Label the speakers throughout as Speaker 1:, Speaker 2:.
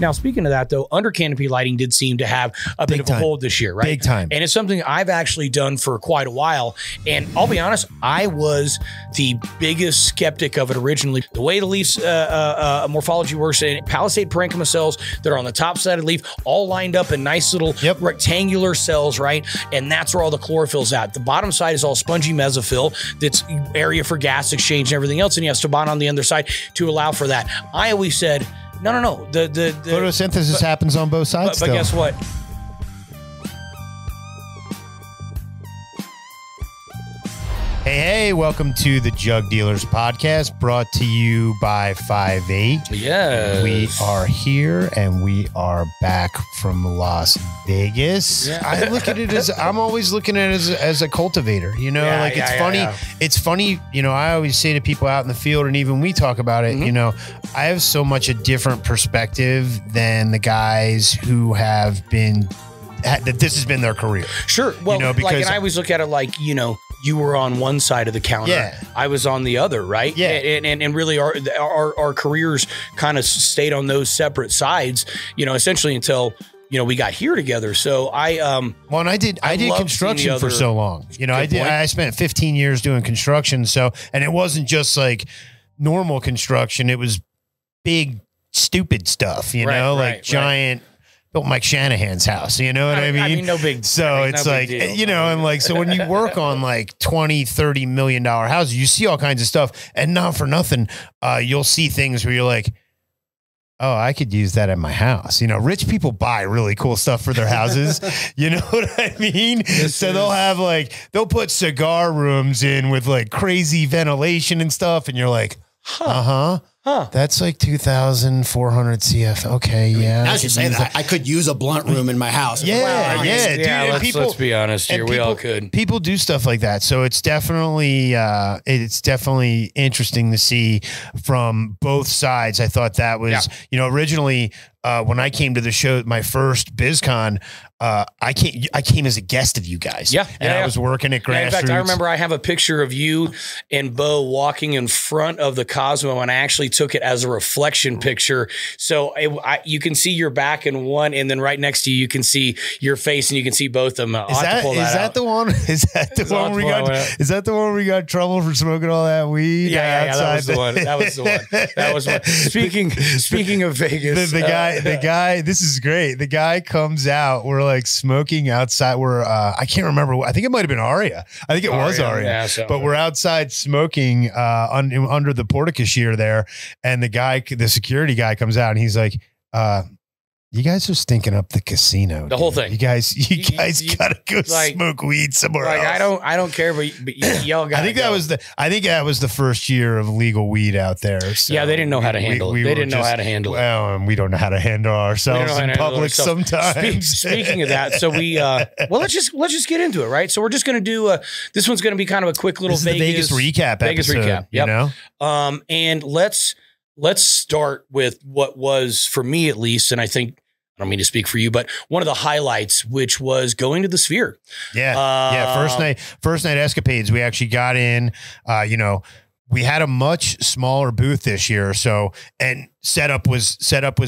Speaker 1: Now, speaking of that, though, under canopy lighting did seem to have a bit of a hold this year, right?
Speaker 2: Big time.
Speaker 1: And it's something I've actually done for quite a while. And I'll be honest, I was the biggest skeptic of it originally. The way the leaf's morphology works, in palisade parenchyma cells that are on the top side of the leaf, all lined up in nice little rectangular cells, right? And that's where all the chlorophyll's at. The bottom side is all spongy mesophyll. That's area for gas exchange and everything else. And you have stabana on the underside to allow for that. I always said, no. The
Speaker 2: photosynthesis happens on both sides.
Speaker 1: But guess what?
Speaker 2: Hey, welcome to the Jug Dealers Podcast, brought to you by 5-8.
Speaker 1: Yes.
Speaker 2: We are here and we are back from Las Vegas.
Speaker 1: Yeah.
Speaker 2: I look at it as, I'm always looking at it as a cultivator, you know, it's funny. Yeah. It's funny, you know, I always say to people out in the field, and even we talk about it, you know, I have so much a different perspective than the guys who have been, that this has been their career.
Speaker 1: Sure. Well,
Speaker 2: you know, because
Speaker 1: and I always look at it like, you know, you were on one side of the counter.
Speaker 2: Yeah.
Speaker 1: I was on the other, right?
Speaker 2: Yeah.
Speaker 1: And really our careers kind of stayed on those separate sides, you know, essentially until, you know, we got here together. So I
Speaker 2: did construction for so long. You know, I spent 15 years doing construction. So, and it wasn't just like normal construction. It was big, stupid stuff, you know, like giant. Built Mike Shanahan's house, you know what I mean?
Speaker 1: I mean, no big.
Speaker 2: So it's like, you know, and like, so when you work on like $20-30 million houses, you see all kinds of stuff, and not for nothing, you'll see things where you're like, oh, I could use that at my house. You know, rich people buy really cool stuff for their houses. You know what I mean? They'll put cigar rooms in with like crazy ventilation and stuff, and you're like, that's like 2,400 CF. Okay, yeah.
Speaker 3: Now that you say that, I could use a blunt room in my house.
Speaker 2: Yeah,
Speaker 1: dude. Let's be honest here. We all could.
Speaker 2: People do stuff like that, so it's definitely interesting to see from both sides. I thought that was, you know, originally when I came to the show, my first BizCon, I came as a guest of you guys.
Speaker 1: Yeah.
Speaker 2: And I was working at Grassroots.
Speaker 1: In fact, I remember I have a picture of you and Bo walking in front of the Cosmo, and I actually took it as a reflection picture. So you can see your back in one, and then right next to you, you can see your face, and you can see both of them. Is
Speaker 2: that the one we got trouble for smoking all that weed?
Speaker 1: Yeah, that was the one. That was one. Speaking of Vegas,
Speaker 2: the guy, this is great. The guy comes out. We're like smoking outside. I can't remember. I think it might've been Aria. I think it was Aria.
Speaker 1: Yeah,
Speaker 2: but we're outside smoking under the porta cashier there. And the security guy comes out and he's like, you guys are stinking up the casino.
Speaker 1: The whole thing.
Speaker 2: You guys gotta go smoke weed somewhere else.
Speaker 1: I don't care, but y'all got.
Speaker 2: I think that was the first year of legal weed out there. So
Speaker 1: yeah, they didn't know how to handle it. They didn't know how to handle it.
Speaker 2: Well, and we don't know how to handle ourselves in public sometimes.
Speaker 1: Speaking of that, so we let's just get into it, right? So we're just gonna do this one's gonna be kind of a quick little
Speaker 2: Vegas recap episode.
Speaker 1: Yep.
Speaker 2: You know,
Speaker 1: and let's start with what was, for me at least, and I think, I don't mean to speak for you, but one of the highlights, which was going to the Sphere.
Speaker 2: Yeah. First night escapades. We actually got in, you know, we had a much smaller booth this year. So, and setup was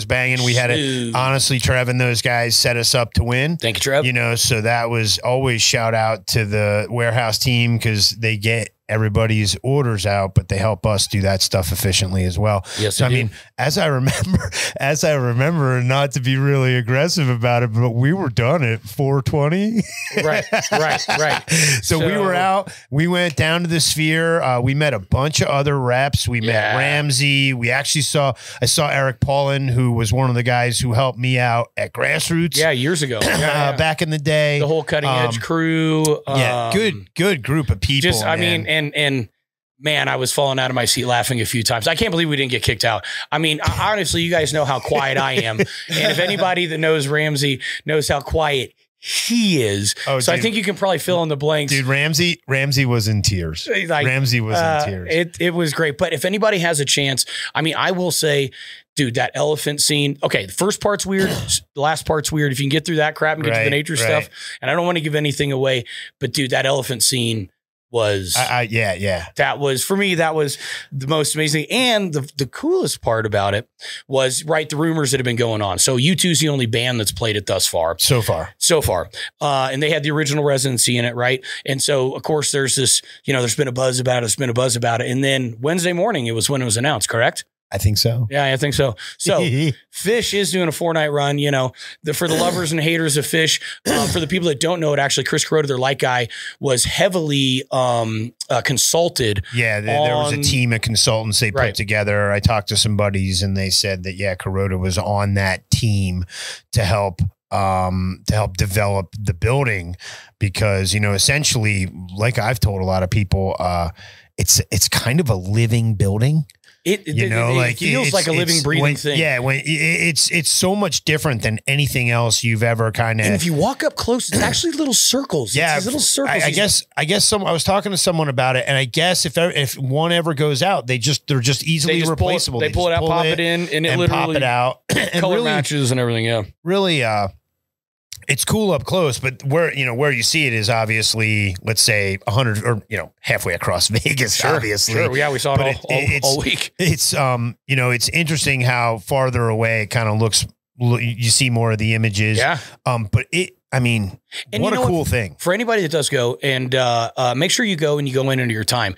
Speaker 2: banging. We had it, honestly, Trev and those guys set us up to win.
Speaker 1: Thank you, Trev.
Speaker 2: You know, so that was always shout out to the warehouse team, because they get everybody's orders out, but they help us do that stuff efficiently as well.
Speaker 1: Yes,
Speaker 2: so I mean, as I remember, not to be really aggressive about it, but we were done at 4:20.
Speaker 1: Right.
Speaker 2: So we were out. We went down to the Sphere. We met a bunch of other reps. We met Ramsey. We actually I saw Eric Paulin, who was one of the guys who helped me out at Grassroots.
Speaker 1: Yeah, years ago.
Speaker 2: Back in the day.
Speaker 1: The whole Cutting Edge crew.
Speaker 2: Good group of people.
Speaker 1: And man, I was falling out of my seat laughing a few times. I can't believe we didn't get kicked out. I mean, honestly, you guys know how quiet I am. And if anybody that knows Ramsey knows how quiet he is. So dude, I think you can probably fill in the blanks.
Speaker 2: Dude, Ramsey was in tears. Ramsey was in tears.
Speaker 1: It was great. But if anybody has a chance, I mean, I will say, dude, that elephant scene. Okay, the first part's weird. The last part's weird. If you can get through that crap and get to the nature stuff. And I don't want to give anything away, but dude, that elephant scene was that was for me, that was the most amazing. And the coolest part about it was the rumors that have been going on. So U2's the only band that's played it thus far. So far. And they had the original residency in it, right? And so of course there's this, there's been a buzz about it. And then Wednesday morning, it was when it was announced, correct?
Speaker 2: I think so.
Speaker 1: Yeah, I think so. So Fish is doing a 4-night run, for the lovers and haters of Fish. For the people that don't know it, actually, Chris Kuroda, their light guy, was heavily consulted.
Speaker 2: Yeah, there was a team of consultants they put together. I talked to some buddies and they said that, Kuroda was on that team to help develop the building because, essentially, like I've told a lot of people, it's kind of a living building.
Speaker 1: It feels like a living, breathing thing.
Speaker 2: Yeah, when it's so much different than anything else you've ever kind of.
Speaker 1: And if you walk up close, it's actually little circles.
Speaker 2: Yeah,
Speaker 1: it's little circles.
Speaker 2: I guess I was talking to someone about it, and I guess if one ever goes out, they're just easily replaceable.
Speaker 1: They pull it out, pop it in, and it literally
Speaker 2: pop it out. And
Speaker 1: color matches and everything. Yeah,
Speaker 2: really. It's cool up close, but where you see it is obviously, let's say 100 or, halfway across Vegas, obviously.
Speaker 1: Sure. Yeah. We saw it all week.
Speaker 2: It's, it's interesting how farther away it kind of looks, you see more of the images.
Speaker 1: Yeah.
Speaker 2: But what a cool thing.
Speaker 1: For anybody that does go and make sure you go in under your time.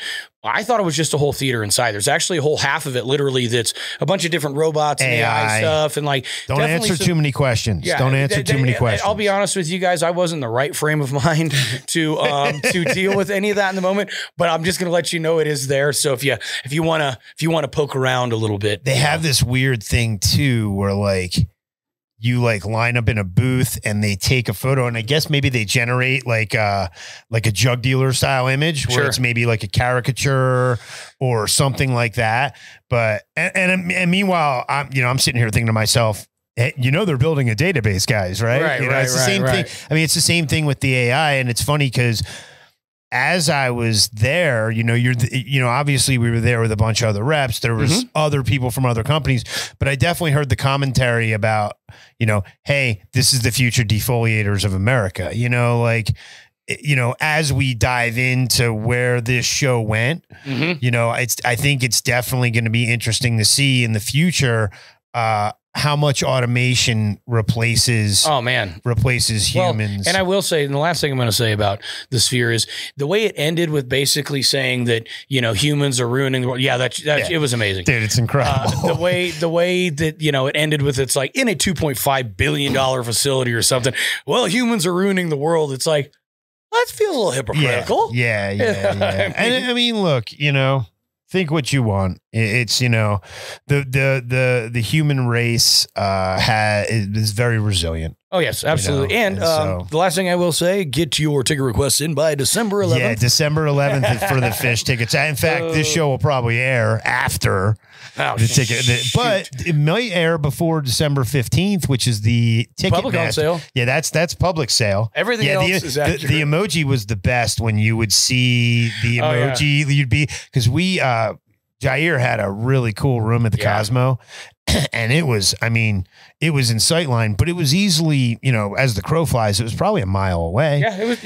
Speaker 1: I thought it was just a whole theater inside. There's actually a whole half of it, literally, that's a bunch of different robots and AI stuff. And
Speaker 2: don't answer too many questions. Yeah, don't answer too many questions.
Speaker 1: I'll be honest with you guys. I wasn't in the right frame of mind to deal with any of that in the moment, but I'm just going to let you know it is there. So if you want to poke around a little bit,
Speaker 2: they have this weird thing too, where you line up in a booth and they take a photo, and I guess maybe they generate like a Jug Dealer style image where it's maybe like a caricature or something like that. But and meanwhile, I'm sitting here thinking to myself, hey, they're building a database, guys, right?
Speaker 1: Right.
Speaker 2: It's the same thing. I mean, it's the same thing with the AI, and it's funny because as I was there, obviously we were there with a bunch of other reps. There was other people from other companies, but I definitely heard the commentary about, hey, this is the future defoliators of America. As we dive into where this show went, I think it's definitely going to be interesting to see in the future, how much automation replaces humans.
Speaker 1: And I will say, and the last thing I'm going to say about the Sphere is the way it ended with basically saying that, humans are ruining the world. Yeah, it was amazing.
Speaker 2: Dude, it's incredible.
Speaker 1: The way that, it ended with, it's like in a $2.5 billion facility or something. Well, humans are ruining the world. It's like, that feels a little hypocritical.
Speaker 2: Yeah. And I mean, look, think what you want. It's, the human race is very resilient.
Speaker 1: Oh, yes, absolutely. And the last thing I will say, get your ticket requests in by December 11th.
Speaker 2: Yeah, December 11th is for the Fish tickets. In fact, this show will probably air after the ticket. But it might air before December 15th, which is the ticket
Speaker 1: public on sale.
Speaker 2: Yeah, that's public sale.
Speaker 1: Everything else is accurate.
Speaker 2: The emoji was the best when you would see the emoji. You'd be, because Jair had a really cool room at the Cosmo, and it was in sightline, but it was easily, as the crow flies, it was probably a mile away.
Speaker 1: Yeah, it was,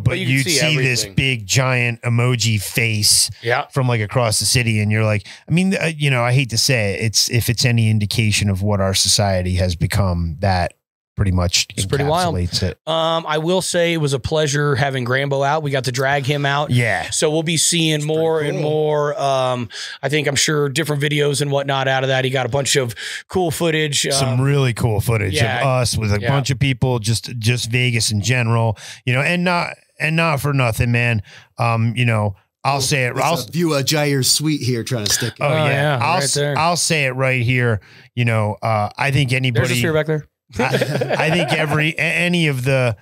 Speaker 2: but you'd see this big giant emoji face from across the city, and you're like, I hate to say it, if it's any indication of what our society has become, that pretty much
Speaker 1: it's pretty wild.
Speaker 2: It.
Speaker 1: I will say it was a pleasure having Grambo out. We got to drag him out.
Speaker 2: Yeah.
Speaker 1: So we'll be seeing more and more. I'm sure different videos and whatnot out of that. He got a bunch of cool footage.
Speaker 2: Some really cool footage of us with a bunch of people, just Vegas in general, and not for nothing, man. I'll say it.
Speaker 3: I'll view a Jair's suite here trying to stick it.
Speaker 2: Oh yeah. I'll say it right here. I think anybody.
Speaker 1: There's a sphere back there.
Speaker 2: I think any of the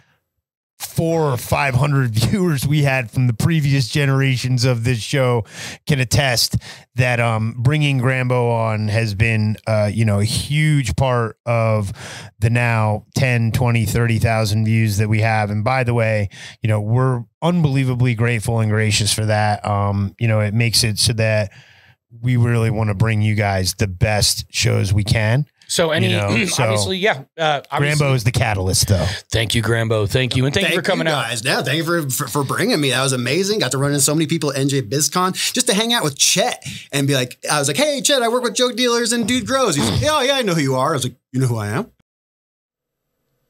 Speaker 2: 400 or 500 viewers we had from the previous generations of this show can attest that bringing Grambo on has been a huge part of the now 10, 20, 30,000 views that we have. And by the way, we're unbelievably grateful and gracious for that. It makes it so that we really want to bring you guys the best shows we can.
Speaker 1: So obviously, yeah.
Speaker 2: Grambo is the catalyst, though.
Speaker 1: Thank you, Grambo. Thank you. And thank you for coming out.
Speaker 3: Guys. Yeah, thank you for bringing me. That was amazing. Got to run into so many people at MJBIZCon just to hang out with Chet and be like, I was like, hey, Chet, I work with Jug Dealers and Dude Grows. He's like, yeah, I know who you are. I was like, you know who I am?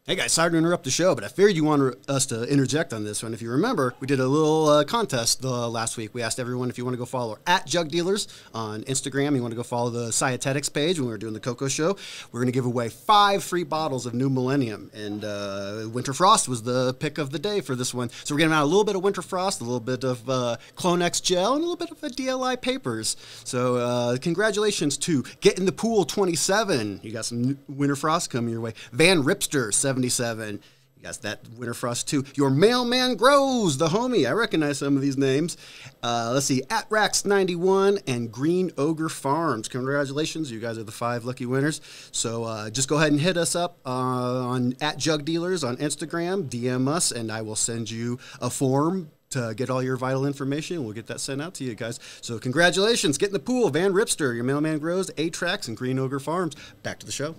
Speaker 3: Hey guys, sorry to interrupt the show, but I figured you wanted us to interject on this one. If you remember, we did a little contest last week. We asked everyone if you want to go follow at Jug Dealers on Instagram. You want to go follow the Scietetics page when we were doing the Cocoa Show. We're going to give away 5 free bottles of New Millennium, and Winter Frost was the pick of the day for this one. So we're giving out a little bit of Winter Frost, a little bit of Clonex gel, and a little bit of DLI papers. So congratulations to Get in the Pool 27. You got some Winter Frost coming your way. Van Ripster 77. You got that Winter Frost too. Your Mailman Grows, the homie. I recognize some of these names. Let's see, at Rax 91 and Greenogrefarms. Congratulations, you guys are the 5 lucky winners. So just go ahead and hit us up on at Jug Dealers on Instagram. DM us, and I will send you a form to get all your vital information. We'll get that sent out to you guys. So congratulations, Get in the Pool, Van Ripster, Your Mailman Grows, A-Trax, and Greenogrefarms. Back to the show.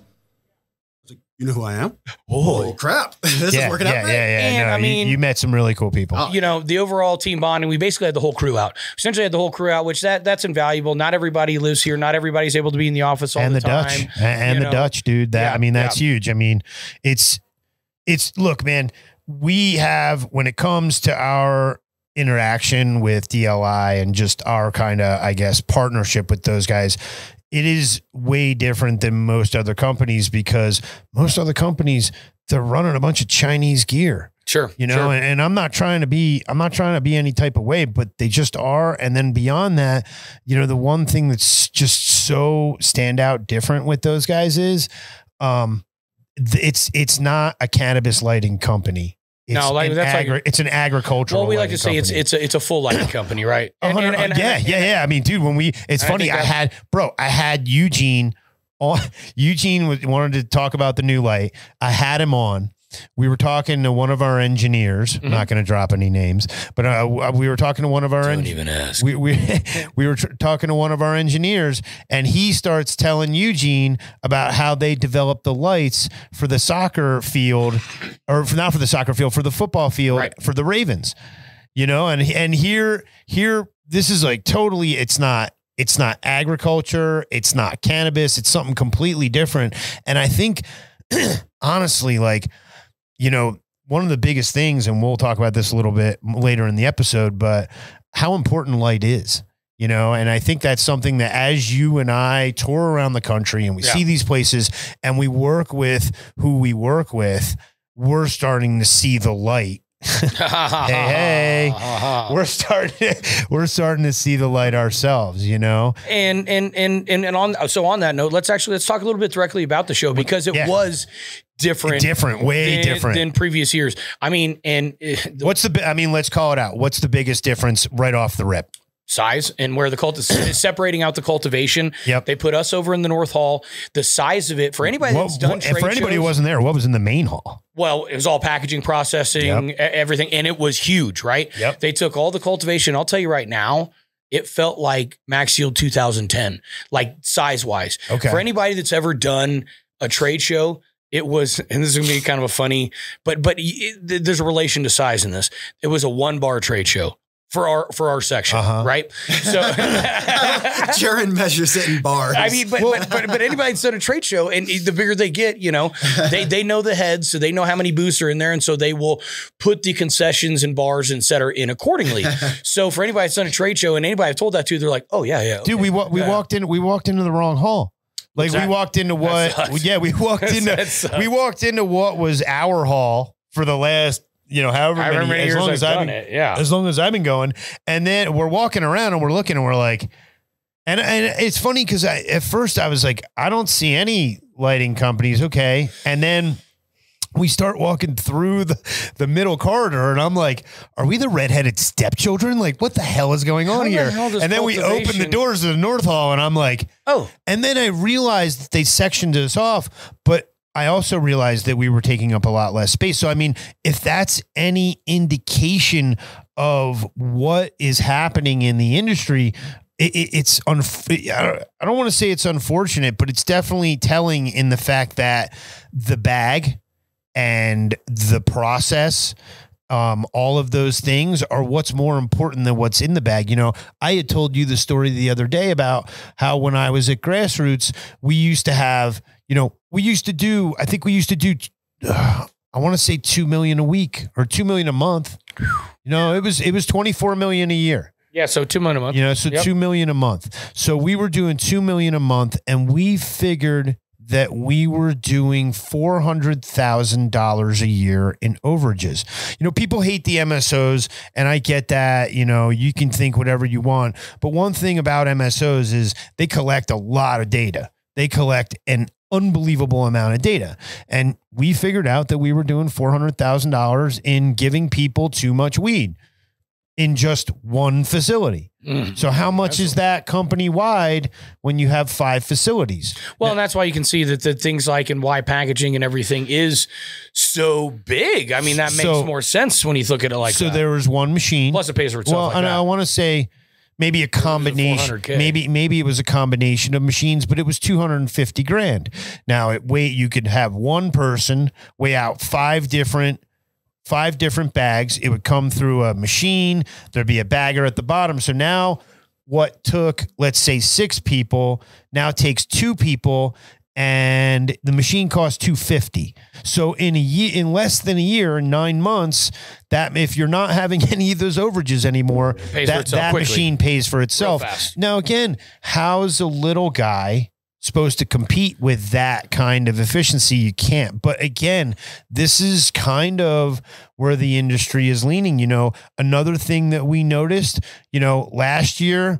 Speaker 3: You know who I am? Holy crap. This is working out great.
Speaker 2: Yeah.
Speaker 1: And
Speaker 2: no,
Speaker 1: I mean,
Speaker 2: you met some really cool people.
Speaker 1: The overall team bonding, we basically had the whole crew out. Essentially had the whole crew out, which that's invaluable. Not everybody lives here. Not everybody's able to be in the office all the time.
Speaker 2: And the Dutch, dude. That's huge. I mean, it's look, man, we have, when it comes to our interaction with DLI and just our kind of, I guess, partnership with those guys, it is way different than most other companies, because most other companies, they're running a bunch of Chinese gear.
Speaker 1: Sure.
Speaker 2: And I'm not trying to be any type of way, but they just are. And then beyond that, the one thing that's just so stand out different with those guys is, it's not a cannabis lighting company. It's an agricultural.
Speaker 1: Well, we like to say
Speaker 2: company.
Speaker 1: it's a full lighting company, right?
Speaker 2: Yeah. I mean, dude, it's funny. I had Eugene on. Eugene wanted to talk about the new light. I had him on. We were talking to one of our engineers. I'm not going to drop any names, but we were talking to one of our.
Speaker 1: Don't even ask.
Speaker 2: We were talking to one of our engineers, and he starts telling Eugene about how they developed the lights for the soccer field, not for the soccer field, for the football field, right, for the Ravens. And here, this is like totally. It's not agriculture. It's not cannabis. It's something completely different. And I think, honestly, like, one of the biggest things, and we'll talk about this a little bit later in the episode, but how important light is, and I think that's something that, as you and I tour around the country and we see these places and we work with who we work with, we're starting to see the light. hey, we're starting to see the light ourselves, And on that note, let's talk a little bit directly about the show, because it was way different than previous years. I mean, let's call it out. What's the biggest difference right off the rip? Size, and where the cult is separating out the cultivation. Yep. They put us over in the North Hall. The size of it, for anybody that's done trade for anybody
Speaker 1: shows,
Speaker 2: who wasn't there, what was in the main hall?
Speaker 1: Well, it was all packaging, processing, everything, and it was huge, right?
Speaker 2: Yep.
Speaker 1: They took all the cultivation. I'll tell you right now, it felt like Max Yield 2010, like size-wise.
Speaker 2: Okay.
Speaker 1: For anybody that's ever done a trade show, it was, and this is going to be kind of a funny, but there's a relation to size in this. It was a 1-bar trade show for our section, right? So
Speaker 3: Jaron measures it in bars.
Speaker 1: I mean, but anybody that's done a trade show, and the bigger they get, they know the heads, so they know how many booths are in there, and so they will put the concessions and bars, et cetera, in accordingly. So for anybody that's done a trade show, and anybody I've told that to, they're like, oh yeah. Okay.
Speaker 2: Dude, we walked into the wrong hall. Like we walked into we walked into what was our hall for the last, however many
Speaker 1: years
Speaker 2: as long as I've been going. And then we're walking around and we're looking and we're like, and it's funny because at first I was like, I don't see any lighting companies. Okay. And then we start walking through the middle corridor and I'm like, are we the redheaded stepchildren? Like, what the hell is going on here? And then we open the doors to the North Hall and I'm like, oh, and then I realized that they sectioned us off, but I also realized that we were taking up a lot less space. So, I mean, if that's any indication of what is happening in the industry, it's I don't want to say it's unfortunate, but it's definitely telling in the fact that the bag and the process, all of those things are what's more important than what's in the bag. You know, I had told you the story the other day about how when I was at Grassroots, we used to have, you know, I think we used to do, I want to say 2 million a week or 2 million a month. You know, it was 24 million a year.
Speaker 1: Yeah, so 2 million a month.
Speaker 2: You know, so 2 million a month. So we were doing 2 million a month, and we figured that we were doing $400,000 a year in overages. You know, people hate the MSOs, and I get that. You know, you can think whatever you want, but one thing about MSOs is they collect a lot of data. They collect an unbelievable amount of data, and we figured out that we were doing $400,000 in giving people too much weed in just one facility. So how much is that company wide when you have 5 facilities?
Speaker 1: Well, and that's why you can see that the things like and why packaging and everything is so big. I mean, that makes more sense when you look at it like that. So
Speaker 2: there was one machine.
Speaker 1: Plus it pays for itself.
Speaker 2: Well, and I want to say maybe a combination, maybe it was a combination of machines, but it was 250 grand. Now you could have one person weigh out 5 different bags. It would come through a machine. There'd be a bagger at the bottom. So now what took, let's say 6 people now takes 2 people, and the machine costs $250. So in less than a year, 9 months, that if you're not having any of those overages anymore, that machine pays for itself. Now, again, how's a little guy supposed to compete with that kind of efficiency? You can't. But again, this is kind of where the industry is leaning. You know, another thing that we noticed, you know, last year,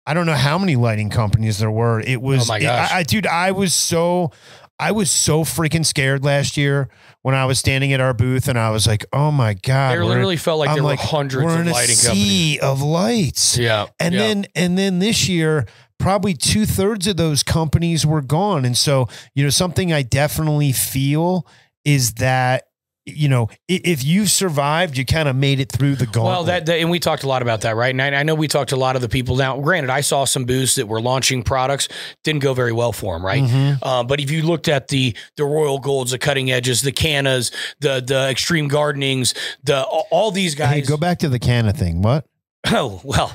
Speaker 2: I don't know how many lighting companies there were. It was,
Speaker 1: oh my gosh.
Speaker 2: Dude, I was so freaking scared last year when I was standing at our booth, and I was like, oh my God.
Speaker 1: It literally felt like there were hundreds of lighting companies. We're in a sea
Speaker 2: of lights.
Speaker 1: Yeah.
Speaker 2: And then this year, probably 2/3 of those companies were gone. And so, you know, something I definitely feel is that, you know, if you've survived, you kind of made it through the gauntlet.
Speaker 1: Well, and we talked a lot about that, right? And I know we talked to a lot of the people. Now, granted, I saw some booths that were launching products, didn't go very well for them, right? But if you looked at the Royal Golds, the Cutting Edges, the Cannas, the Extreme Gardenings, all these guys.
Speaker 2: Hey, go back to the Canna thing. What?
Speaker 1: Oh, well,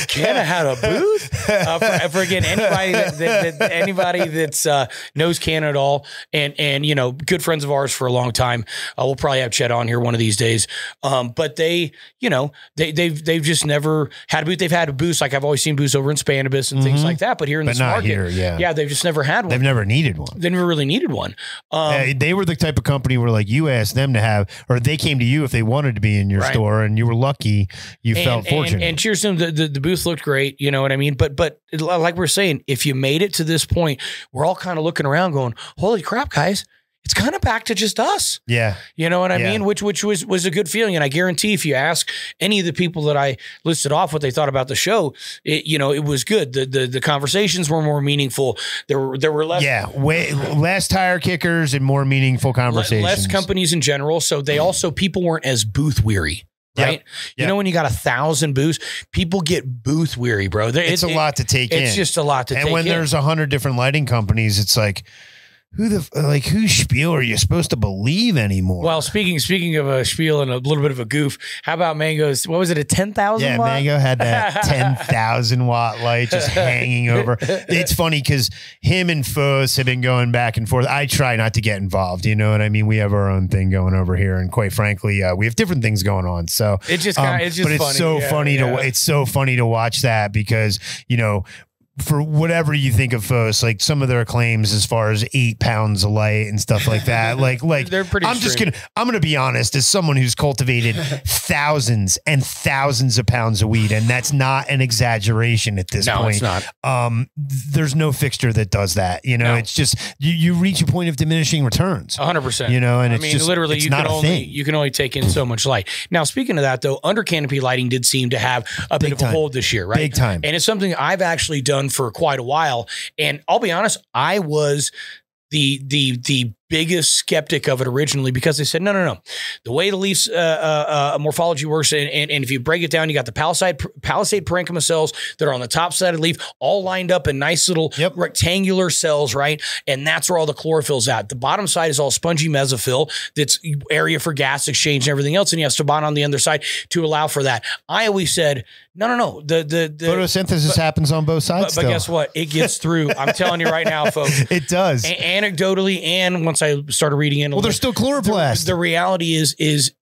Speaker 1: Canna had a booth for again, anybody that's knows Canna at all. And, you know, good friends of ours for a long time. We'll probably have Chet on here one of these days. But they, you know, they've just never had a booth. They've had a booth. Like I've always seen booths over in Cannabis and things like that. But here in this market, yeah, they've just never had one.
Speaker 2: They've never needed one.
Speaker 1: They never really needed one.
Speaker 2: They were the type of company where like you asked them to have, or they came to you if they wanted to be in your store, and you were lucky. You felt fortunate.
Speaker 1: And cheers to them. The booth looked great. You know what I mean? But like we're saying, if you made it to this point, we're all kind of looking around going, holy crap, guys. It's kind of back to just us. Yeah. You know what I mean? Which was a good feeling. And I guarantee if you ask any of the people that I listed off what they thought about the show, it was good. The conversations were more meaningful. There were less. Yeah.
Speaker 2: Less tire kickers and more meaningful conversations.
Speaker 1: Less companies in general. So people weren't as booth weary. Right. Yep. You know, when you got 1,000 booths, people get booth weary, bro.
Speaker 2: It's a lot to take in.
Speaker 1: It's just a lot to take in.
Speaker 2: And when there's 100 different lighting companies, it's like, whose spiel are you supposed to believe anymore?
Speaker 1: Well, speaking of a spiel and a little bit of a goof, how about Mango's? What was it, a 10,000 watt?
Speaker 2: Yeah, Mango had that 10,000 watt light just hanging over. It's funny because him and Foes have been going back and forth. I try not to get involved. You know what I mean? We have our own thing going over here, and quite frankly, we have different things going on. So
Speaker 1: it's just funny.
Speaker 2: It's so funny to watch that because, you know, for whatever you think of Foes, like some of their claims as far as 8 pounds of light and stuff like that, like
Speaker 1: they're pretty.
Speaker 2: I'm gonna be honest, as someone who's cultivated thousands and thousands of pounds of weed, and that's not an exaggeration at this point.
Speaker 1: No, it's not.
Speaker 2: There's no fixture that does that. You know, it's just you reach a point of diminishing returns.
Speaker 1: 100%.
Speaker 2: You know, and I mean, just literally, you
Speaker 1: can only take in so much light. Now, speaking of that, though, under canopy lighting did seem to have a bit of a hold this year, right?
Speaker 2: Big time,
Speaker 1: and it's something I've actually done for quite a while. And I'll be honest, I was the biggest skeptic of it originally because they said, no. The way the leaf's morphology works, and if you break it down, you got the palisade parenchyma cells that are on the top side of the leaf, all lined up in nice little rectangular cells, right? And that's where all the chlorophyll's at. The bottom side is all spongy mesophyll. That's area for gas exchange and everything else, and you have stabon on the underside to allow for that. I always said, no. The
Speaker 2: photosynthesis happens on both sides.
Speaker 1: But guess what? It gets through. I'm telling you right now, folks.
Speaker 2: It does.
Speaker 1: Anecdotally, and once I started reading in,
Speaker 2: there's still chloroplast.
Speaker 1: The reality is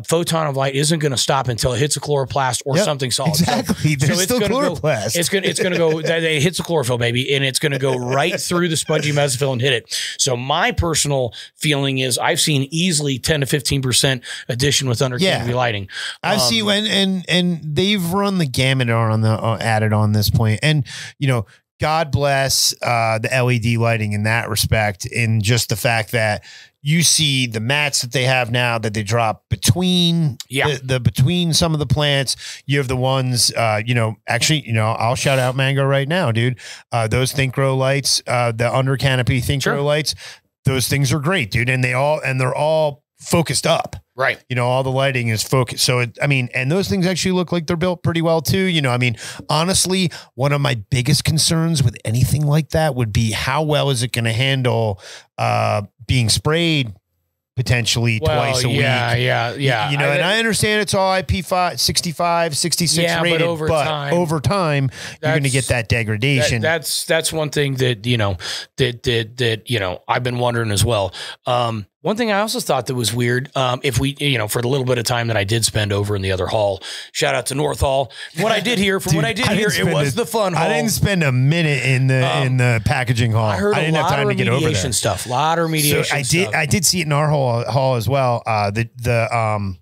Speaker 1: photon of light isn't going to stop until it hits a chloroplast or something solid.
Speaker 2: Exactly.
Speaker 1: So
Speaker 2: there's still chloroplast.
Speaker 1: It's going to go. It hits the chlorophyll, baby, and it's going to go right through the spongy mesophyll and hit it. So my personal feeling is I've seen easily 10 to 15% addition with under canopy lighting.
Speaker 2: I've seen and they've run the gamut added on this point, and God bless the LED lighting in that respect, in just the fact that you see the mats that they have now that they drop between between some of the plants. You have the ones, I'll shout out Mango right now, dude. Those Think Grow lights, the under canopy Think Grow lights, those things are great, dude. And they're all focused up.
Speaker 1: Right.
Speaker 2: All the lighting is focused. So, and those things actually look like they're built pretty well too. Honestly, one of my biggest concerns with anything like that would be how well is it going to handle being sprayed potentially twice a week.
Speaker 1: Yeah.
Speaker 2: And I understand it's all IP65, 66 rated, but over time, you're going to get that degradation.
Speaker 1: That's one thing that, I've been wondering as well. One thing I also thought that was weird, if we, for the little bit of time that I did spend over in the other hall, shout out to North Hall. What I did here, it was the fun hall.
Speaker 2: I didn't spend a minute in the packaging hall.
Speaker 1: I heard
Speaker 2: I didn't have time to get over there.
Speaker 1: Stuff, a lot of remediation stuff.
Speaker 2: I did see it in our hall as well. The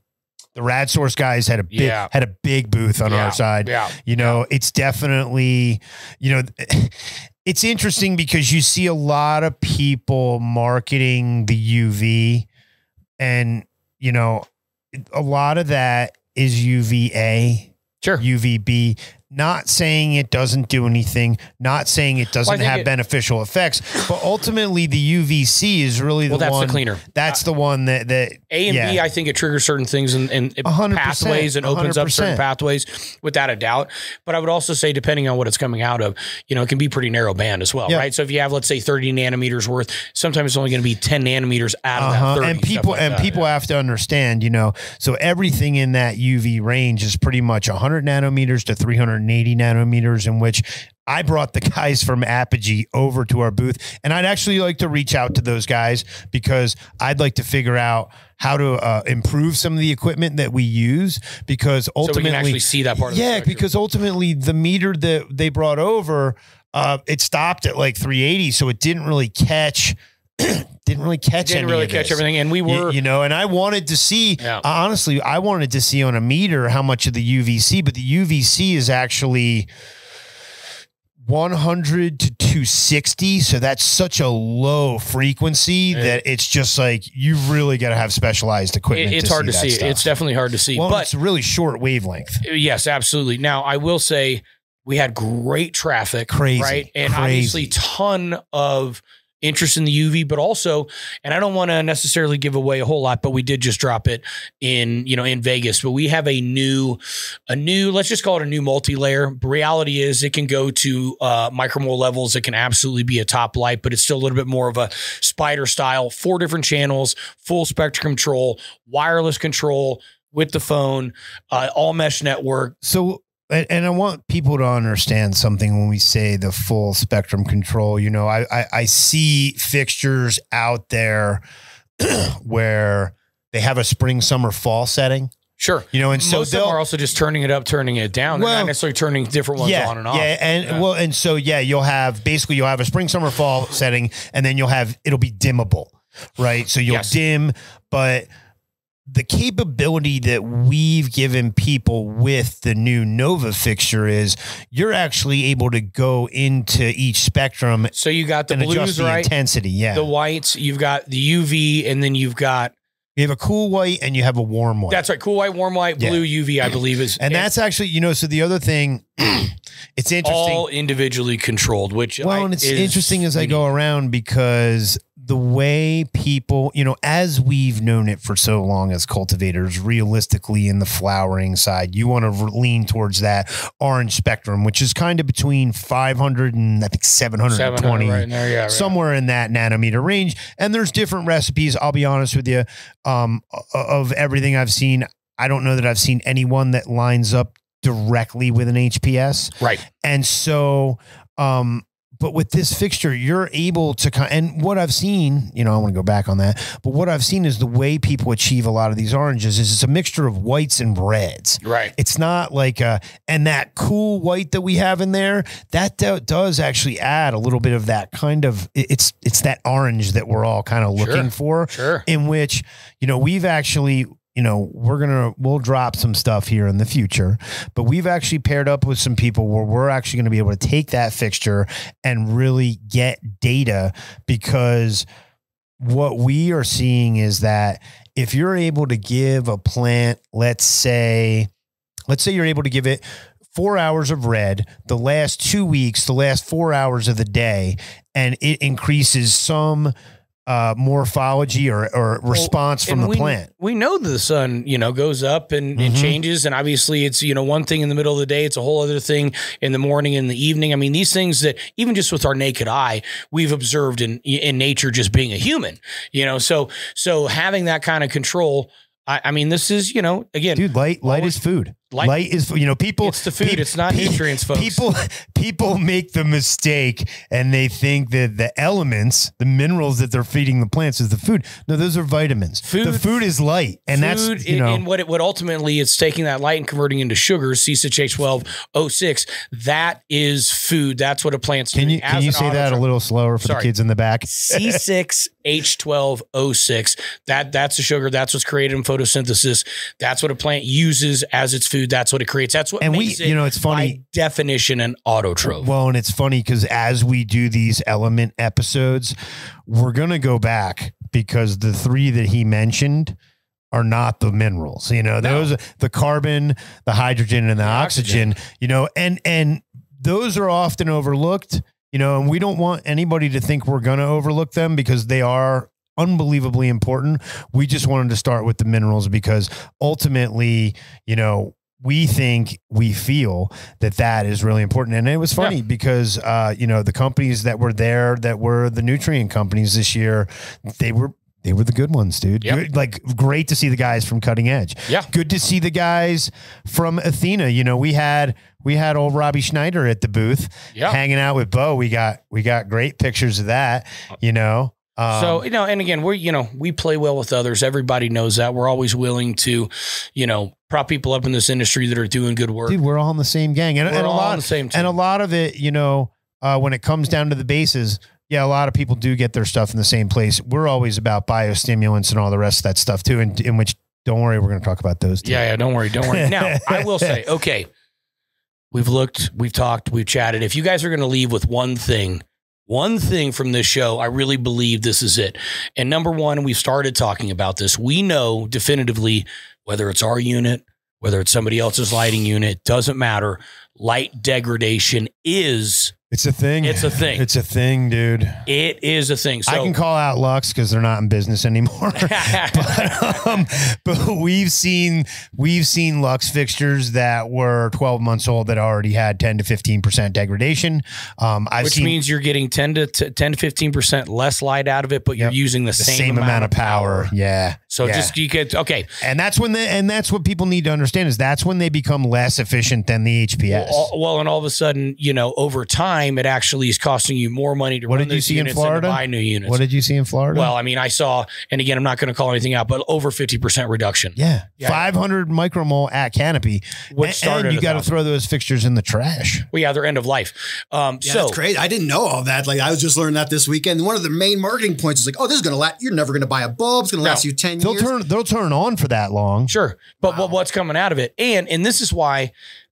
Speaker 2: Rad Source guys had a big booth on our side. It's definitely, it's interesting because you see a lot of people marketing the UV, and, a lot of that is UVA, UVB, not saying it doesn't do anything, not saying it doesn't have beneficial effects, but ultimately the UVC is really the one. The cleaner. That's the one that
Speaker 1: A and B, I think it triggers certain things and pathways and opens up certain pathways without a doubt. But I would also say, depending on what it's coming out of, it can be pretty narrow band as well, right? So if you have, let's say, 30 nanometers worth, sometimes it's only going to be 10 nanometers out of that 30.
Speaker 2: And people have to understand, so everything in that UV range is pretty much 100 nanometers to 380 nanometers, in which I brought the guys from Apogee over to our booth, and I'd actually like to reach out to those guys because I'd like to figure out how to improve some of the equipment that we use, because ultimately,
Speaker 1: so we can actually see that part of the spectrum.
Speaker 2: Because ultimately the meter that they brought over, it stopped at like 380, so it didn't really catch everything. And we were, and I wanted to see, honestly, I wanted to see on a meter how much of the UVC, but the UVC is actually 100 to 260. So that's such a low frequency that it's just like, you've really got to have specialized equipment.
Speaker 1: It's hard to see. It's definitely hard to see.
Speaker 2: Well,
Speaker 1: but
Speaker 2: it's a really short wavelength.
Speaker 1: Yes, absolutely. Now, I will say we had great traffic, right? And obviously ton of interest in the UV, but also, and I don't want to necessarily give away a whole lot, but we did just drop it in Vegas, but we have a new, let's just call it a new multi-layer. Reality is it can go to micromole levels. It can absolutely be a top light, but it's still a little bit more of a spider style, 4 different channels, full spectrum control, wireless control with the phone, all mesh network.
Speaker 2: So, and I want people to understand something when we say the full spectrum control. I see fixtures out there where they have a spring, summer, fall setting.
Speaker 1: Sure.
Speaker 2: And so
Speaker 1: most of them are also just turning it up, turning it down. They're not necessarily turning different ones on and off.
Speaker 2: And so you'll have a spring, summer, fall setting, and then it'll be dimmable, right? So you'll dim, but the capability that we've given people with the new Nova fixture is you're actually able to go into each spectrum.
Speaker 1: So you got the blues, right?
Speaker 2: Intensity, the
Speaker 1: whites, you've got the UV, and then you have
Speaker 2: a cool white and you have a warm white.
Speaker 1: That's right. Cool white, warm white, blue, UV, I believe is.
Speaker 2: And that's actually, so the other thing, it's interesting.
Speaker 1: All individually controlled, which
Speaker 2: and it's interesting as I go around, because the way people, as we've known it for so long as cultivators, realistically in the flowering side, you want to lean towards that orange spectrum, which is kind of between 500 and I think 720,
Speaker 1: right in there, yeah, right.
Speaker 2: Somewhere in that nanometer range. And there's different recipes. I'll be honest with you, of everything I've seen, I don't know that I've seen anyone that lines up directly with an HPS.
Speaker 1: Right.
Speaker 2: And so, but with this fixture, you're able to, and what I've seen, I want to go back on that, but what I've seen is the way people achieve a lot of these oranges is it's a mixture of whites and reds.
Speaker 1: Right.
Speaker 2: It's not like, and that cool white that we have in there, that does actually add a little bit of that kind of, it's that orange that we're all kind of looking for.
Speaker 1: Sure.
Speaker 2: In which, we've actually, we'll drop some stuff here in the future, but we've actually paired up with some people where we're actually going to be able to take that fixture and really get data, because what we are seeing is that if you're able to give a plant, let's say you're able to give it 4 hours of red, the last 2 weeks, the last 4 hours of the day, and it increases some morphology or response from the plant.
Speaker 1: We know the sun, goes up and changes. And obviously it's, one thing in the middle of the day, it's a whole other thing in the morning and the evening. I mean, these things that even just with our naked eye, we've observed in nature, just being a human, so having that kind of control, I mean, this is, again,
Speaker 2: dude, light is food. Light is, people.
Speaker 1: It's the food. It's not nutrients, folks.
Speaker 2: People make the mistake and they think that the elements, the minerals that they're feeding the plants is the food. No, those are vitamins. The food is light. And that's,
Speaker 1: and what ultimately it's taking that light and converting into sugars, C6H12O6. That is food. That's what a plant's doing.
Speaker 2: Can you say that a little slower for the kids in the back?
Speaker 1: C6H12O6. That's a sugar. That's what's created in photosynthesis. That's what a plant uses as its food. That's what it creates. That's what makes it,
Speaker 2: it's funny,
Speaker 1: by definition, an autotroph.
Speaker 2: Well, and it's funny because as we do these element episodes, we're going to go back because the three that he mentioned are not the minerals, those, the carbon, the hydrogen, and the oxygen, and those are often overlooked, and we don't want anybody to think we're going to overlook them because they are unbelievably important. We just wanted to start with the minerals because ultimately, we feel that is really important. And it was funny because, the companies that were there, that were the nutrient companies this year, they were the good ones, dude.
Speaker 1: Yep.
Speaker 2: Good, like great to see the guys from Cutting Edge. Yeah. Good to see the guys from Athena. We had old Robbie Schneider at the booth hanging out with Bo. We got great pictures of that,
Speaker 1: So, and again, we play well with others. Everybody knows that. We're always willing to, prop people up in this industry that are doing good work.
Speaker 2: Dude, we're all in the same gang. And a lot of it, when it comes down to the bases, a lot of people do get their stuff in the same place. We're always about biostimulants and all the rest of that stuff too. And in which, don't worry, we're going to talk about those too.
Speaker 1: Yeah, don't worry. Now, I will say, okay, we've looked, we've talked, we've chatted. If you guys are going to leave with one thing from this show, I really believe this is it. And number one, we've started talking about this. We know definitively, whether it's our unit, whether it's somebody else's lighting unit, doesn't matter. Light degradation is...
Speaker 2: It's a thing.
Speaker 1: It's a thing.
Speaker 2: It's a thing, dude.
Speaker 1: It is a thing. So,
Speaker 2: I can call out Lux because they're not in business anymore. but we've seen Lux fixtures that were 12 months old that already had 10 to 15% degradation.
Speaker 1: Which means you're getting 10 to 15% less light out of it, but you're using the same amount of power.
Speaker 2: Yeah.
Speaker 1: So you get okay.
Speaker 2: And that's what people need to understand is that's when they become less efficient than the HPS.
Speaker 1: Well, and all of a sudden, over time, it actually is costing you more money to run these units than to buy new units.
Speaker 2: What did you see in Florida?
Speaker 1: Well, I mean, I saw, and again, I'm not going to call anything out, but over 50% reduction.
Speaker 2: Yeah. 500 micromole at canopy. And you got to throw those fixtures in the trash.
Speaker 1: Well, yeah, they're end of life.
Speaker 3: That's crazy. I didn't know all that. Like I was just learning that this weekend. One of the main marketing points is like, this is going to last. You're never going to buy a bulb. It's going to last you 10 years.
Speaker 2: They'll turn on for that long.
Speaker 1: Sure. But what's coming out of it? And this is why,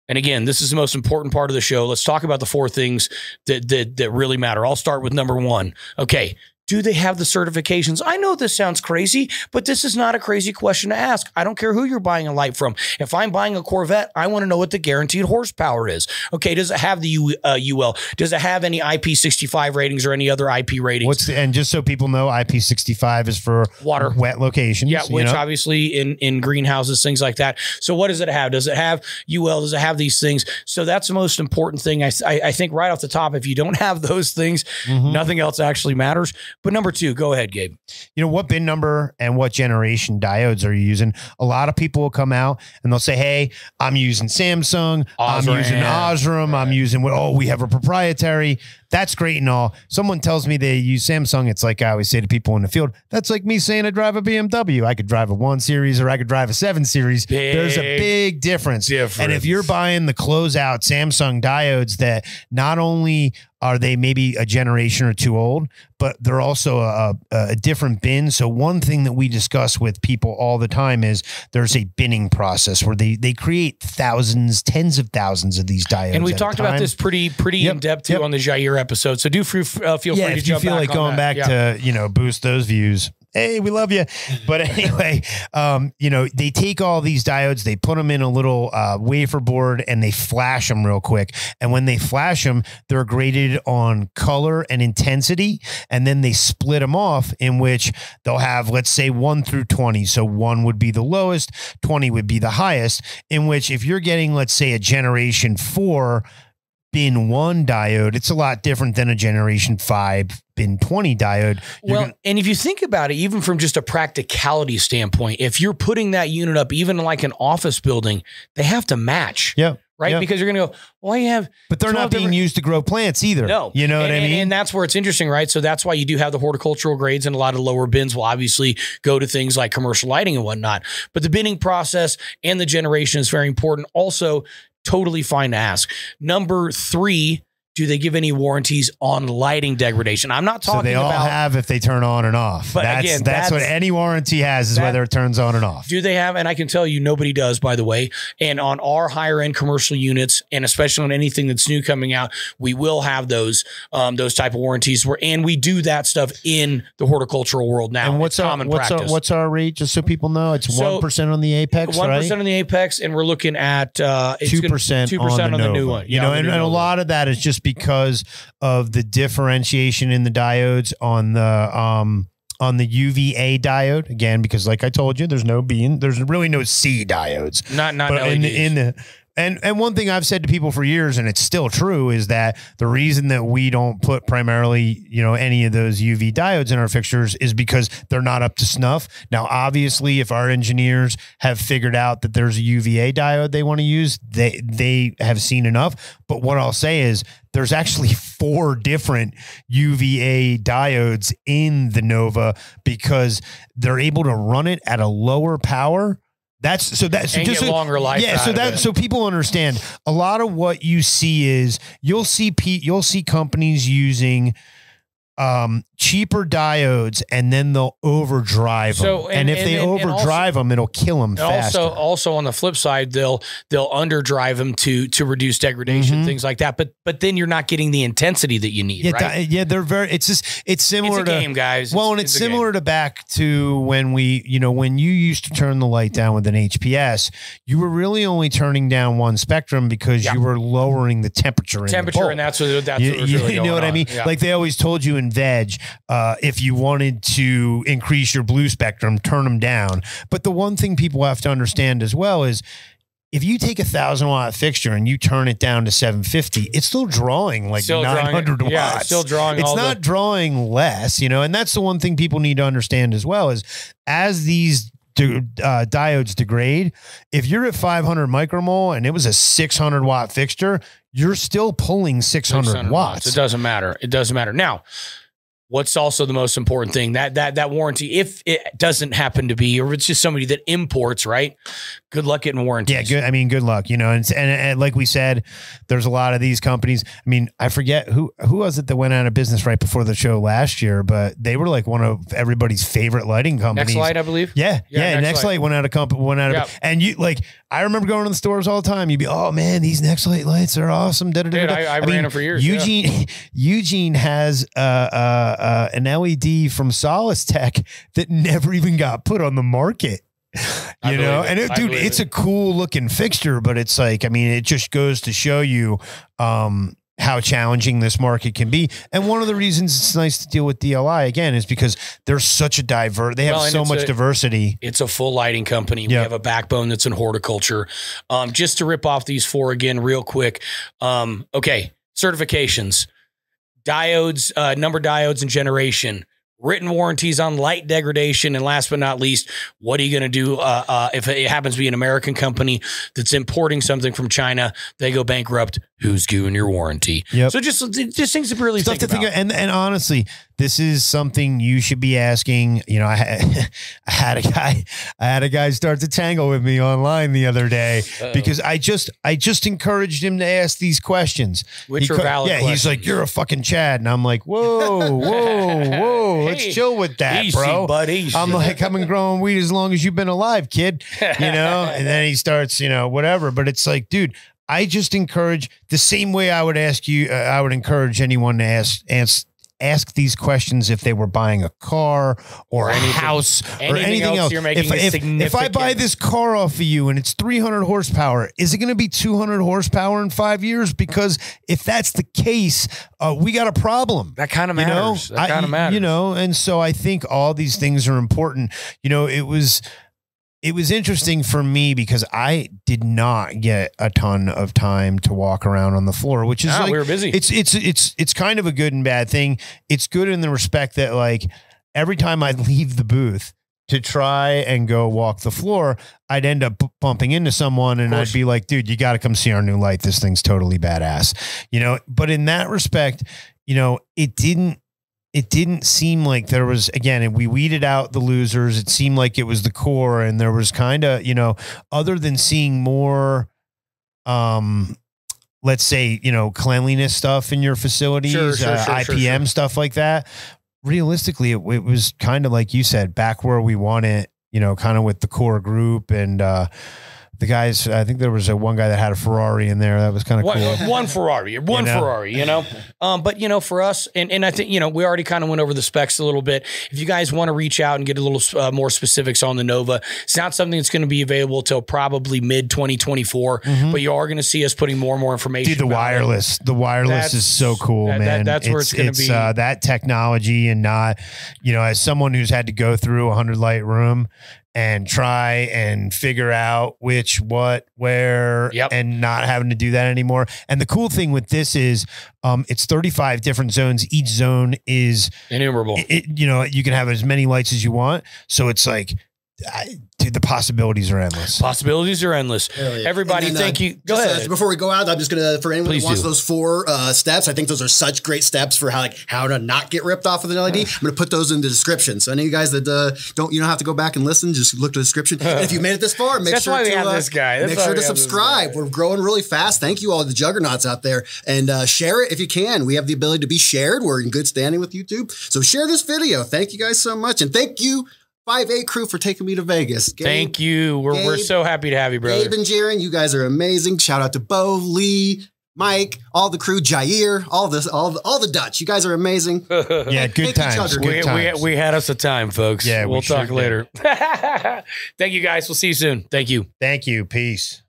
Speaker 1: and again, this is the most important part of the show. Let's talk about the four things that really matter. I'll start with number one. Okay. Do they have the certifications? I know this sounds crazy, but this is not a crazy question to ask. I don't care who you're buying a light from. If I'm buying a Corvette, I want to know what the guaranteed horsepower is. Okay, does it have the UL? Does it have any IP65 ratings or any other IP ratings?
Speaker 2: And just so people know, IP65 is for
Speaker 1: water,
Speaker 2: wet locations.
Speaker 1: Yeah, which obviously in greenhouses, things like that. So what does it have? Does it have UL? Does it have these things? So that's the most important thing. I think right off the top, if you don't have those things, nothing else actually matters. But number two, go ahead, Gabe.
Speaker 2: You know, what bin number and what generation diodes are you using? A lot of people will come out and they'll say, hey, I'm using Samsung, I'm using Osram, I'm using, we have a proprietary. That's great and all. Someone tells me they use Samsung. It's like I always say to people in the field, that's like me saying I drive a BMW. I could drive a 1 Series or I could drive a 7 Series. There's a big difference. And if you're buying the closeout Samsung diodes that not only are they maybe a generation or two old, but they're also a different bin. So one thing that we discuss with people all the time is there's a binning process where they create thousands, tens of thousands of these diodes.
Speaker 1: And we've talked about this pretty in depth too on the Jair episode. So do feel free to jump back.
Speaker 2: If you feel like going back to boost those views. Hey, we love you. But anyway, they take all these diodes, they put them in a little wafer board and they flash them real quick. And when they flash them, they're graded on color and intensity. And then they split them off in which they'll have, let's say 1 through 20. So 1 would be the lowest, 20 would be the highest, in which if you're getting, let's say a generation 4 bin 1 diode, it's a lot different than a generation 5 bin 20 diode.
Speaker 1: And if you think about it, even from just a practicality standpoint, if you're putting that unit up, even like an office building, they have to match.
Speaker 2: Yeah.
Speaker 1: Right.
Speaker 2: Yep.
Speaker 1: Because you're going to go, well, you have,
Speaker 2: but they're not being used to grow plants either.
Speaker 1: No,
Speaker 2: you know what I mean?
Speaker 1: And that's where it's interesting, right? So that's why you do have the horticultural grades, and a lot of lower bins will obviously go to things like commercial lighting and whatnot. But the binning process and the generation is very important. Also, totally fine to ask. Number 3, do they give any warranties on lighting degradation? I'm not talking about. So they all
Speaker 2: have if they turn on and off. But that's what any warranty has, is whether it turns on and off.
Speaker 1: Do they have? And I can tell you nobody does, by the way. And on our higher end commercial units, and especially on anything that's new coming out, we will have those type of warranties. And we do that stuff in the horticultural world now.
Speaker 2: And what's our rate? Just so people know, it's 1% on the Apex, 1%
Speaker 1: right? on the Apex, and we're looking at
Speaker 2: 2% on the new one. You know, and a lot of that is just because of the differentiation in the diodes on the UVA diode, again, because like I told you, there's really no C diodes.
Speaker 1: Not LEDs.
Speaker 2: And one thing I've said to people for years, and it's still true, is that the reason that we don't put primarily, any of those UV diodes in our fixtures is because they're not up to snuff. Now, obviously, if our engineers have figured out that there's a UVA diode they want to use, they have seen enough. But what I'll say is there's actually 4 different UVA diodes in the Nova because they're able to run it at a lower power. So just
Speaker 1: longer life.
Speaker 2: Yeah. So people understand a lot of what you see is you'll see companies using cheaper diodes, and then they'll overdrive them. And if they overdrive them, it'll kill them faster.
Speaker 1: Also on the flip side, they'll underdrive them to reduce degradation, things like that. But then you're not getting the intensity that you need. Right?
Speaker 2: They're it's similar
Speaker 1: to game, guys.
Speaker 2: Well, and it's similar to back to when when you used to turn the light down with an HPS, you were really only turning down one spectrum because you were lowering the temperature.
Speaker 1: And that's what was really
Speaker 2: you know what I mean?
Speaker 1: Yeah.
Speaker 2: Like they always told you in veg, if you wanted to increase your blue spectrum, turn them down. But the one thing people have to understand as well is if you take a 1,000-watt fixture and you turn it down to 750, it's still drawing 900 watts.
Speaker 1: Yeah, it's still drawing.
Speaker 2: It's not drawing less, and that's the one thing people need to understand as well is as these diodes degrade, if you're at 500 micromole and it was a 600-watt fixture, you're still pulling 600 watts.
Speaker 1: It doesn't matter. Now, what's also the most important thing, that warranty, if it doesn't happen to be, or it's just somebody that imports, right? Good luck getting warranties.
Speaker 2: Yeah, good. I mean, good luck, and like we said, there's a lot of these companies. I mean, I forget who was it that went out of business right before the show last year, but they were like one of everybody's favorite lighting companies.
Speaker 1: Nextlight, I believe.
Speaker 2: Yeah. Nextlight went out of and you I remember going to the stores all the time. You'd be, oh man, these Nextlight lights are awesome.
Speaker 1: Dude, I ran them for years.
Speaker 2: Eugene has an LED from Solace Tech that never even got put on the market. You know, and dude, it's a cool looking fixture, but it's like, I mean, it just goes to show you how challenging this market can be. And one of the reasons it's nice to deal with DLI again is because there's such a they have so much diversity.
Speaker 1: It's a full lighting company. Yep. We have a backbone that's in horticulture. Just to rip off these 4 again real quick. Okay, certifications, diodes, number diodes and generation, written warranties on light degradation. And last but not least, what are you going to do if it happens to be an American company that's importing something from China, they go bankrupt? Who's doing your warranty? Yep. So just things to really think about.
Speaker 2: And honestly, this is something you should be asking. You know, I had a guy start to tangle with me online the other day because I just encouraged him to ask these questions.
Speaker 1: Which are valid questions.
Speaker 2: He's like, "You're a fucking Chad," and I'm like, "Whoa, let's chill with that,
Speaker 1: easy,
Speaker 2: bro."
Speaker 1: Buddy.
Speaker 2: I'm like, "I've been growing weed as long as you've been alive, kid." You know, and then he starts, you know, whatever. But it's like, dude, I just encourage the same way I would ask you. I would encourage anyone to ask these questions if they were buying a car or a house or anything else.
Speaker 1: You're making
Speaker 2: if I buy this car off of you and it's 300 horsepower, is it going to be 200 horsepower in 5 years? Because if that's the case, we got a problem.
Speaker 1: That kind of matters. That kind of matters.
Speaker 2: You know, and so I think all these things are important. You know, it was interesting for me because I did not get a ton of time to walk around on the floor, which is like,
Speaker 1: we were busy.
Speaker 2: It's kind of a good and bad thing. It's good in the respect that like every time I'd leave the booth to try and go walk the floor, I'd end up bumping into someone and I'd be like, dude, you got to come see our new light. This thing's totally badass, you know? But in that respect, you know, it didn't seem like there was, again, we weeded out the losers. It seemed like it was the core, and there was kind of, you know, other than seeing more, let's say, you know, cleanliness stuff in your facilities, IPM stuff like that. Realistically, it was kind of like you said, back where we want it, you know, kind of with the core group and, the guys, I think there was one guy that had a Ferrari in there. That was kind of cool.
Speaker 1: One Ferrari, you know? But, you know, for us, and I think, you know, we already kind of went over the specs a little bit. If you guys want to reach out and get a little more specifics on the Nova, it's not something that's going to be available till probably mid 2024, but you are going to see us putting more and more information.
Speaker 2: Dude, the wireless is so cool, man.
Speaker 1: That's where it's going to be.
Speaker 2: That technology, and not, you know, as someone who's had to go through 100 light room and try and figure out which, what, where, and not having to do that anymore. And the cool thing with this is it's 35 different zones. Each zone is
Speaker 1: innumerable.
Speaker 2: You know, you can have as many lights as you want. So it's like, dude, the possibilities are endless. Everybody, thank you. Go ahead.
Speaker 3: Before we go out, I'm just going to, for anyone who wants those 4 steps, I think those are such great steps for how to not get ripped off with an LED. I'm going to put those in the description. So any of you guys that you don't have to go back and listen, just look to the description. And if you made it this far, make sure to subscribe. We're growing really fast. Thank you all the juggernauts out there, and share it if you can. We have the ability to be shared. We're in good standing with YouTube. So share this video. Thank you guys so much. And thank you, 5A crew, for taking me to Vegas. Gabe,
Speaker 1: thank you. We're so happy to have you, brother.
Speaker 3: Gabe and Jaron, you guys are amazing. Shout out to Bo, Lee, Mike, all the crew, Jair, all the Dutch. You guys are amazing.
Speaker 2: Yeah, good times.
Speaker 1: We had us a time, folks.
Speaker 2: Yeah,
Speaker 1: we'll talk later. Thank you, guys. We'll see you soon. Thank you.
Speaker 2: Thank you. Peace.